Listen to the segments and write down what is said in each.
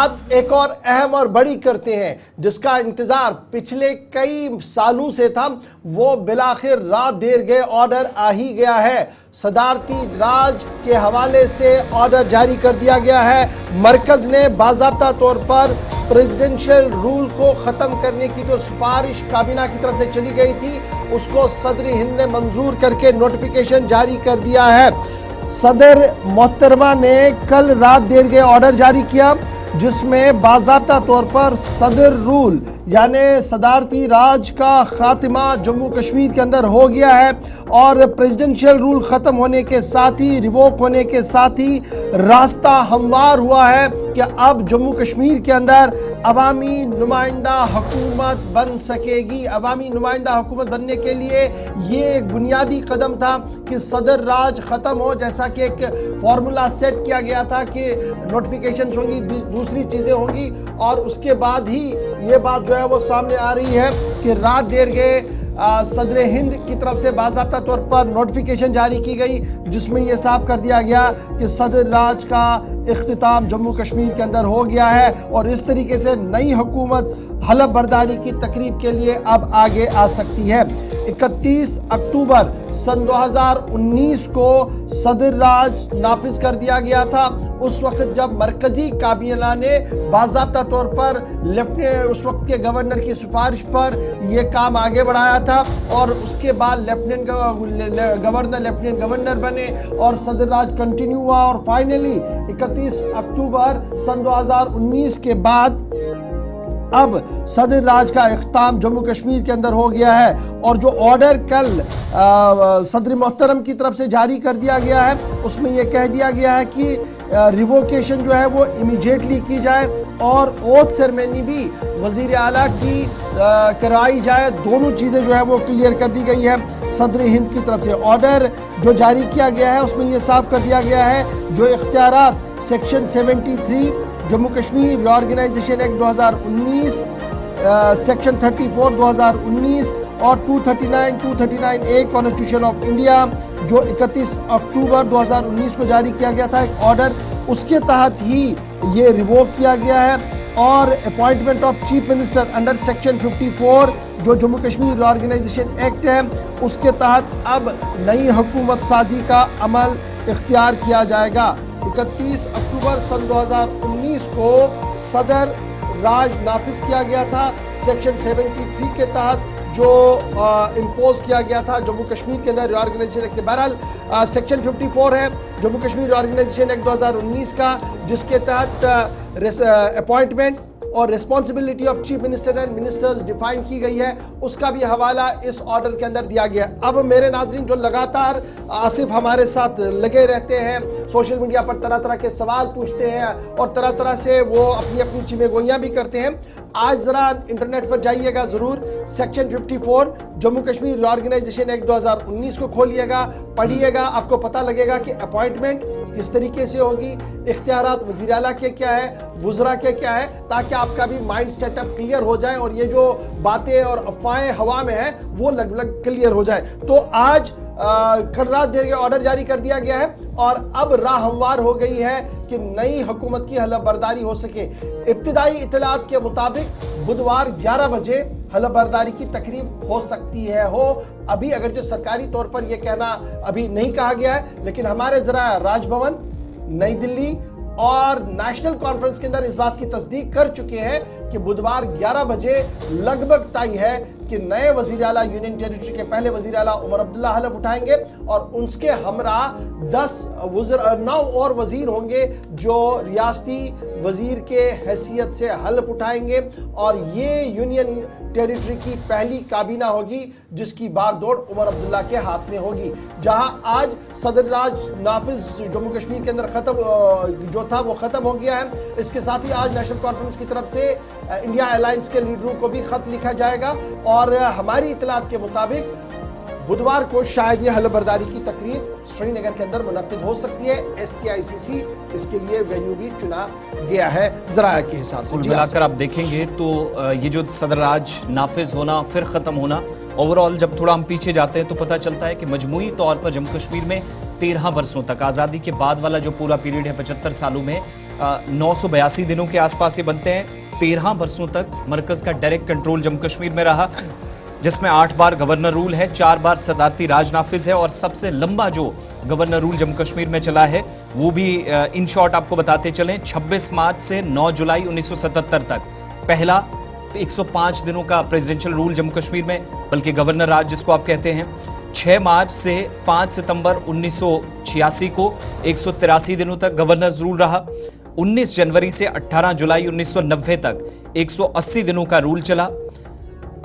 अब एक और अहम और बड़ी करते हैं जिसका इंतजार पिछले कई सालों से था, वो बिलाखिर रात देर गए ऑर्डर आ ही गया है। सदारती राज के हवाले से ऑर्डर जारी कर दिया गया है। मरकज ने बाज़ाब्ता तौर पर प्रेसिडेंशियल रूल को ख़त्म करने की जो सिफारिश काबीना की तरफ से चली गई थी उसको सदर हिंद ने मंजूर करके नोटिफिकेशन जारी कर दिया है। सदर मोहतरमा ने कल रात देर गए ऑर्डर जारी किया जिसमें बाज़ाब्ता तौर पर सदर रूल यानी सदारती राज का खात्मा जम्मू कश्मीर के अंदर हो गया है और प्रेसिडेंशियल रूल ख़त्म होने के साथ ही रिवोक होने के साथ ही रास्ता हमवार हुआ है कि अब जम्मू कश्मीर के अंदर अवामी नुमाइंदा हुकूमत बन सकेगी। अवामी नुमाइंदा हुकूमत बनने के लिए ये एक बुनियादी कदम था कि सदर राज ख़त्म हो, जैसा कि एक फार्मूला सेट किया गया था कि नोटिफिकेशन होंगी, दूसरी चीज़ें होंगी और उसके बाद ही ये बात जो है वो सामने आ रही है कि रात देर गए सदर हिंद की तरफ से बाज़ाब्ता तौर पर नोटिफिकेशन जारी की गई जिसमें यह साफ कर दिया गया कि सदर राज का इख्तिताम जम्मू कश्मीर के अंदर हो गया है और इस तरीके से नई हुकूमत हलफ बर्दारी की तकरीब के लिए अब आगे आ सकती है। 31 अक्टूबर सन 2019 को सदर राज नाफिज कर दिया गया था। उस वक्त जब मरकजी काबीना ने बाज़ाब्ता तौर पर उस वक्त के गवर्नर की सिफारिश पर यह काम आगे बढ़ाया था और उसके बाद लेफ्टिनेंट गवर्नर बने और सदर राज कंटिन्यू हुआ और फाइनली 31 अक्टूबर सन 2019 के बाद अब सदर राज का इख्तिताम जम्मू कश्मीर के अंदर हो गया है और जो ऑर्डर कल सदर मोहतरम की तरफ से जारी कर दिया गया है उसमें यह कह दिया गया है कि रिवोकेशन जो है वो इमीडिएटली की जाए और ओथ सेरेमनी भी वजीर आला की कराई जाए। दोनों चीज़ें जो है वो क्लियर कर दी गई है सदर हिंद की तरफ से। ऑर्डर जो जारी किया गया है उसमें यह साफ कर दिया गया है जो इख्तियारात section 73 Jammu Kashmir reorganisation act 2019, section 34 2019 और 239 कॉन्स्टिट्यूशन ऑफ इंडिया जो 31 अक्टूबर 2019 को जारी किया गया था एक ऑर्डर, उसके तहत ही ये रिवोक किया गया है। और appointment of chief minister under section 54 जो जम्मू कश्मीर रीऑर्गेनाइजेशन एक्ट है उसके तहत अब नई हुकूमत साजी का अमल इख्तियार किया जाएगा। 31 अक्टूबर सन 2019 को सदर राज नाफिज किया गया था सेक्शन 73 के तहत जो इम्पोज किया गया था जम्मू कश्मीर के अंदर रीऑर्गेनाइजेशन एक्ट। बहरहाल सेक्शन 54 है जम्मू कश्मीर रीऑर्गेनाइजेशन एक्ट 2019 का जिसके तहत अपॉइंटमेंट और responsibility of chief minister and ministers define की गई है, उसका भी हवाला इस ऑर्डर के अंदर दिया गया है। अब मेरे नाजरीन जो लगातार आसिफ हमारे साथ लगे रहते हैं, सोशल मीडिया पर तरह तरह के सवाल पूछते हैं और तरह तरह से वो अपनी अपनी चिमेगोइयाँ भी करते हैं, आज ज़रा इंटरनेट पर जाइएगा ज़रूर, section 54 Jammu Kashmir reorganisation act 2019 को खोलिएगा, पढ़िएगा, आपको पता लगेगा कि अपॉइंटमेंट किस तरीके से होगी, इख्तियारात वज़ीर आला के क्या है, वुज़रा के क्या है, ताकि आपका भी माइंड सेटअप क्लियर हो जाए और ये जो बातें और अफवाहें हवा में हैं वो लगभग क्लियर हो जाए। तो आज कल रात देर के ऑर्डर जारी कर दिया गया है और अब राह हमवार हो गई है कि नई हुकूमत की हलफ बर्दारी हो सके। इब्तिदाई इत्तलात के मुताबिक बुधवार 11 बजे हलफ बर्दारी की तकरीब हो सकती है। अभी अगर जो सरकारी तौर पर यह कहना अभी नहीं कहा गया है, लेकिन हमारे जरा राजभवन, नई दिल्ली और नेशनल कॉन्फ्रेंस के अंदर इस बात की तस्दीक कर चुके हैं कि बुधवार 11 बजे लगभग तय है कि नए वजीर आला यूनियन टेरिटरी के पहले वजीर आला उमर अब्दुल्ला हलफ उठाएंगे और उनके हमरा 9 और वजीर होंगे जो रियासती वजीर के हैसियत से हलफ उठाएंगे और ये यूनियन टेरिटरी की पहली काबीना होगी जिसकी बागडोर उमर अब्दुल्ला के हाथ में होगी। जहां आज सदर राज नाफिज जम्मू कश्मीर के अंदर खत्म जो था वो खत्म हो गया है, इसके साथ ही आज नेशनल कॉन्फ्रेंस की तरफ से इंडिया अलायंस के लीडरों को भी खत लिखा जाएगा और हमारी इतलात के मुताबिक बुधवार को शायद ये हलफ बर्दारी की तकरीब श्रीनगर के अंदर मुनक्किद हो सकती है। SKICC इसके लिए वेन्यू भी चुना गया है ज़राया के हिसाब से। मिलाकर आप देखेंगे तो ये जो सदर राज नाफिज होना फिर ख़त्म होना, ओवरऑल जब थोड़ा हम पीछे जाते हैं तो पता चलता है कि मजमूई तौर पर जम्मू कश्मीर में 13 वर्षों तक, आज़ादी के बाद वाला जो पूरा पीरियड है 75 सालों में 982 दिनों के आसपास ये बनते हैं। 13 वर्षों तक मरकज का डायरेक्ट कंट्रोल जम्मू कश्मीर में रहा, जिसमें 8 बार गवर्नर रूल है, 4 बार सदारती राज नाफिज है, और सबसे लंबा जो गवर्नर रूल जम्मू कश्मीर में चला है वो भी इन शॉर्ट आपको बताते चलें 26 मार्च से 9 जुलाई 1977 तक। पहला 105 दिनों का प्रेसिडेंशियल रूल जम्मू कश्मीर में, बल्कि गवर्नर राज जिसको आप कहते हैं। 6 मार्च से 5 सितंबर 1986 को 183 दिनों तक गवर्नर्स रूल रहा। 19 जनवरी से 18 जुलाई 1990 तक 180 दिनों का रूल चला।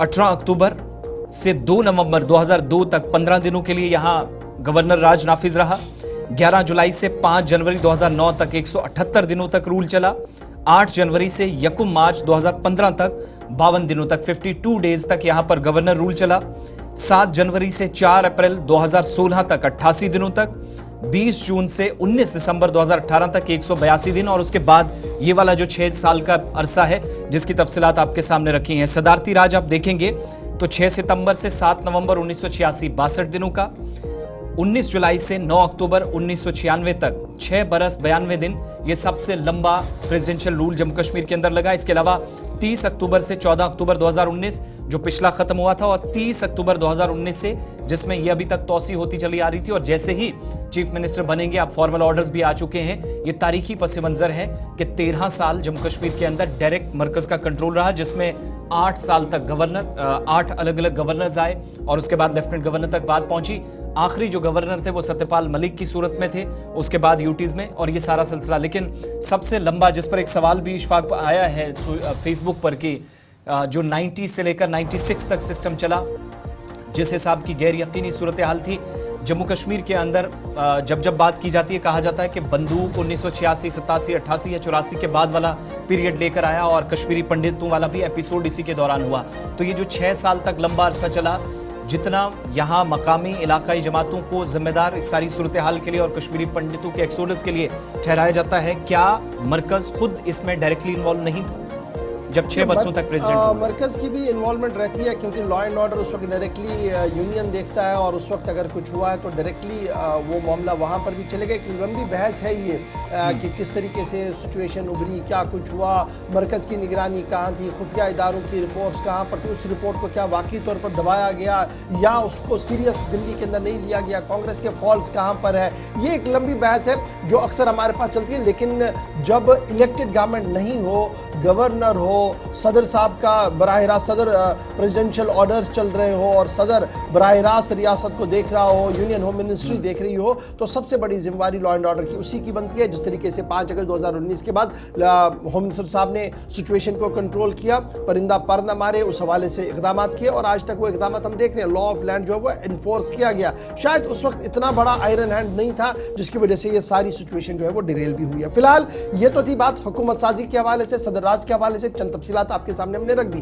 18 अक्टूबर से 2 नवंबर 2002 तक 15 दिनों के लिए यहां गवर्नर राज नाफिज रहा। 11 जुलाई से 5 जनवरी 2009 तक 178 दिनों तक रूल चला। 8 जनवरी से 1 मार्च 2015 तक 52 दिनों तक 52 डेज तक यहां पर गवर्नर रूल चला। 7 जनवरी से 4 अप्रैल 2016 तक 88 दिनों तक। 20 जून से 19 दिसंबर 2018 तक 182 दिन, और उसके बाद ये वाला जो 6 साल का अरसा है जिसकी तफसीलात आपके सामने रखी हैं। सदारती राज आप देखेंगे तो 6 सितंबर से 7 नवंबर 1986 62 दिनों का। 19 जुलाई से 9 अक्टूबर 1996 तक 6 बरस 92 दिन, ये सबसे लंबा प्रेसिडेंशियल रूल जम्मू कश्मीर के अंदर लगा। इसके अलावा 30 अक्टूबर से 14 अक्टूबर 2019 जो पिछला खत्म हुआ था, और 30 अक्टूबर 2019 से जिसमें ये अभी तक तौसी होती चली आ रही थी, और जैसे ही चीफ मिनिस्टर बनेंगे अब फॉर्मल ऑर्डर्स भी आ चुके हैं। ये तारीखी पस मंजर है कि 13 साल जम्मू कश्मीर के अंदर डायरेक्ट मरकज का कंट्रोल रहा, जिसमें 8 साल तक 8 अलग अलग गवर्नर्स आए, और उसके बाद लेफ्टिनेंट गवर्नर तक बात पहुंची। आखिरी जो गवर्नर थे वो सत्यपाल मलिक की सूरत में थे, उसके बाद यूटीज में, और ये सारा सिलसिला। लेकिन सबसे लंबा, जिस पर एक सवाल भी इशफाक पर आया है फेसबुक पर कि जो 90 से लेकर 96 तक सिस्टम चला, जिस हिसाब की गैर यकीनी सूरत हाल थी जम्मू कश्मीर के अंदर, जब बात की जाती है कहा जाता है कि बंदूक 1986, 87, 88 या 84 के बाद वाला पीरियड लेकर आया, और कश्मीरी पंडितों वाला भी एपिसोड इसी के दौरान हुआ। तो ये जो 6 साल तक लंबा अरसा चला, जितना यहाँ मकामी इलाकाई जमातों को जिम्मेदार इस सारी सूरत हाल के लिए और कश्मीरी पंडितों के एक्सोडस के लिए ठहराया जाता है, क्या मरकज खुद इसमें डायरेक्टली इन्वॉल्व नहीं था जब 6 वर्षों तक प्रेसिडेंट? मरकज की भी इन्वॉल्वमेंट रहती है, क्योंकि लॉ एंड ऑर्डर उस वक्त डायरेक्टली यूनियन देखता है, और उस वक्त अगर कुछ हुआ है तो डायरेक्टली वो मामला वहाँ पर भी चलेगा। एक लंबी बहस है ये कि किस तरीके से सिचुएशन उभरी, क्या कुछ हुआ, मरकज की निगरानी कहाँ थी, खुफिया इदारों की रिपोर्ट्स कहाँ पर थी, उस रिपोर्ट को क्या वाकई तौर पर दबाया गया या उसको सीरियस दिल्ली के अंदर नहीं लिया गया, कांग्रेस के फॉल्ट्स कहाँ पर है, ये एक लंबी बहस है जो अक्सर हमारे पास चलती है। लेकिन जब इलेक्टेड गवर्नमेंट नहीं हो, गवर्नर हो, सदर साहब का बराह रास्त सदर प्रेसिडेंशियल ऑर्डर्स चल रहे हो, और सदर बराह रास्त रियासत को देख रहा हो, यूनियन होम मिनिस्ट्री देख रही हो, तो सबसे बड़ी जिम्मेवारी लॉ एंड ऑर्डर की उसी की बनती है। जिस तरीके से 5 अगस्त 2019 के बाद होम मिनिस्टर साहब ने सिचुएशन को कंट्रोल किया, परिंदा पर न मारे, उस हवाले से इकदाम किए, और आज तक वो इकदाम हम देख रहे हैं। लॉ ऑफ लैंड जो है वो इन्फोर्स किया गया। शायद उस वक्त इतना बड़ा आयरन हैंड नहीं था जिसकी वजह से ये सारी सिचुएशन जो है वो डिरेल भी हुई है। फिलहाल ये तो थी बात हुकूमत साजी के हवाले से, सदर राज के हवाले से, चंद तफसीलात आपके सामने हमने रख दी।